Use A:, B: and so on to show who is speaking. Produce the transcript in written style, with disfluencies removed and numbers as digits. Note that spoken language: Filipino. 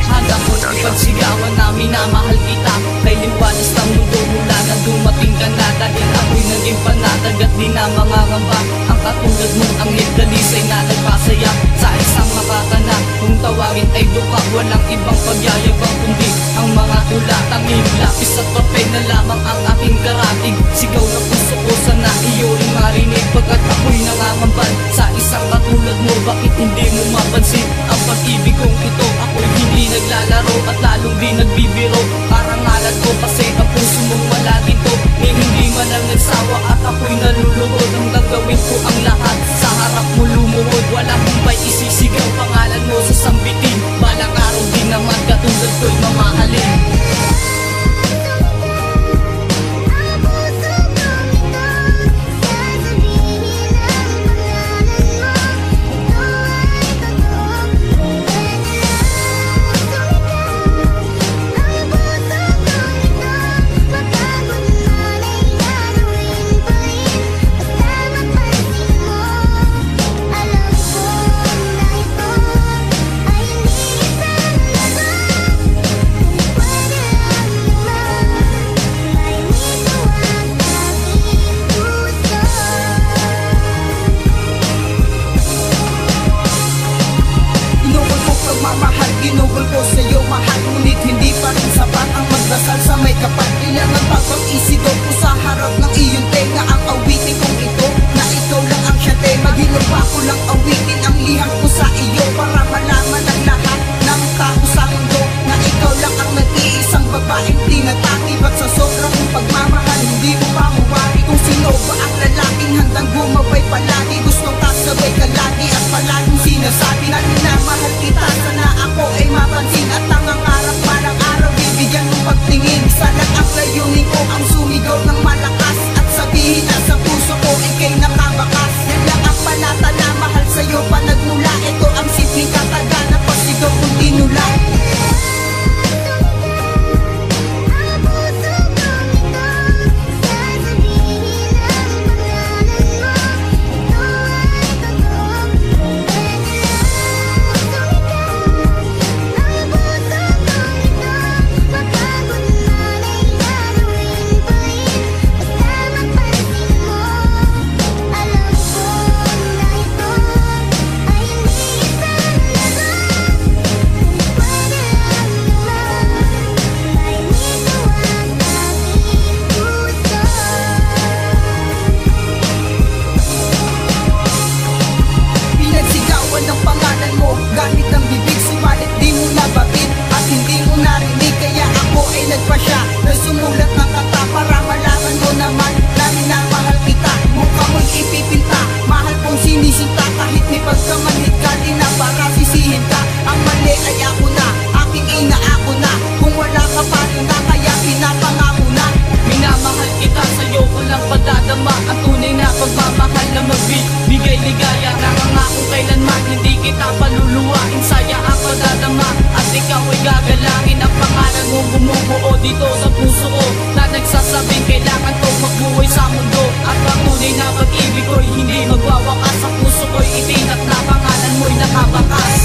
A: Handa ko't ipagsigawan na minamahal kita. Kay liwanas ng mundo mula na dumating ka na. Dahil ako'y naging panatag at di na mangangamba. Ang katulad mong ang ligdalisay na nagpasaya sa isang makakana. Kung tawagin ay duka, walang ibang pagyayabang kundi ang mga tula. Tanging lapis at papel na lamang ang aking karatig. Sigaw na puso ko sana iyo rin marinig. Pagkat ako'y nangangamban sa isang katulad mo. Bakit hindi mo mapansin ang pag-ibig kong ito? Ako'y hindi naglalaro at lalong di nagbibiro. Karangalan ko kasi ang puso mong wala dito. Hindi man lang nagsawa at ako'y nalulugod. Hanggang gawin ko ang lahat sa harap mo lumuhod. Wala kong ba'y isisigaw pangalan mo sa sambitin. Balang araw din naman katulad ko'y mamahalin.
B: Ginugol ko sa'yo mahal, ngunit hindi pa rin sapat ang magdasal sa may kapal. Kailangan pagpag-isigaw ko sa harap ng iyong tenga ang awitin kong ito, na ikaw lang ang siyate. Maghilupa ko lang awitin ang liham ko sa iyo, para malaman ang lahat ng tao sa mundo na ikaw lang ang nag-iisang babaeng tinatanggi. At sa sobrang pagmamahal hindi mo pa mawari kung sino ba ang lalaking handang bumabay palagi. Gustong kasabay ka lagi at palaging sinasabi na minamahal kita. Sana ako ay mapansin at nangangarap parang araw bibigyan ng pagtingin. Isa lang ang layunin ko, ang sumigaw ng malakas at sabihin na sa puso ko ika'y nakabakas. Yan lang ang panata na mahal sa'yo pa nagmula. Ito ang simpleng kataga na pasigaw kong tinula. Gamit ang bibig, sumalit di mo nababit at hindi mo narinig. Kaya ako ay nagpasya na sumulat ng kata para malaman mo naman na minamahal kita. Mukha mo'y ipipinta, mahal kong sinisinta. Kahit may pagkamanhid ka, di na para sisihin ka. Ang mali ay ako na, aking ina ako na. Kung wala ka pa rin na, kaya pinapangako na.
A: Minamahal kita, sa'yo ko lang padadama ang tunay na pagmamahal na magbibigay ligaya. Nangangako kailanman hindi kita paluluwain. Saya ang padadama at ikaw ay gagalangin. Ang pangalan mo bumubuo dito sa puso ko, na nagsasabing kailangan kong magbuhay sa mundo. At ang tunay na pag-ibig ko'y hindi magwawakas. Sa puso ko'y itinat na pangalan mo'y nakabakas.